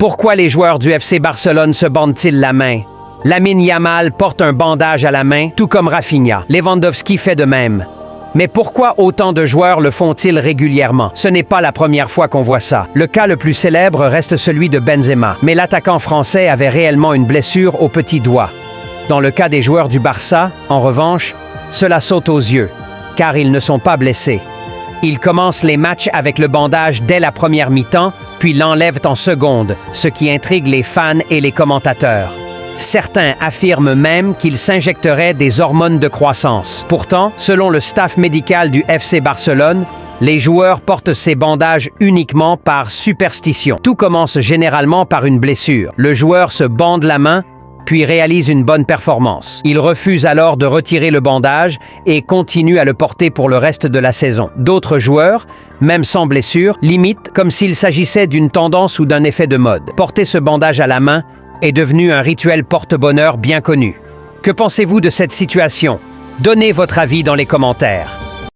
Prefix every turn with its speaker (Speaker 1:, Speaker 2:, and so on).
Speaker 1: Pourquoi les joueurs du FC Barcelone se bandent-ils la main? Lamine Yamal porte un bandage à la main, tout comme Rafinha. Lewandowski fait de même. Mais pourquoi autant de joueurs le font-ils régulièrement? Ce n'est pas la première fois qu'on voit ça. Le cas le plus célèbre reste celui de Benzema. Mais l'attaquant français avait réellement une blessure au petit doigt. Dans le cas des joueurs du Barça, en revanche, cela saute aux yeux, car ils ne sont pas blessés. Ils commencent les matchs avec le bandage dès la première mi-temps, puis l'enlèvent en seconde, ce qui intrigue les fans et les commentateurs. Certains affirment même qu'ils s'injecteraient des hormones de croissance. Pourtant, selon le staff médical du FC Barcelone, les joueurs portent ces bandages uniquement par superstition. Tout commence généralement par une blessure. Le joueur se bande la main, puis réalise une bonne performance. Il refuse alors de retirer le bandage et continue à le porter pour le reste de la saison. D'autres joueurs, même sans blessure, l'imitent comme s'il s'agissait d'une tendance ou d'un effet de mode. Porter ce bandage à la main est devenu un rituel porte-bonheur bien connu. Que pensez-vous de cette situation? Donnez votre avis dans les commentaires.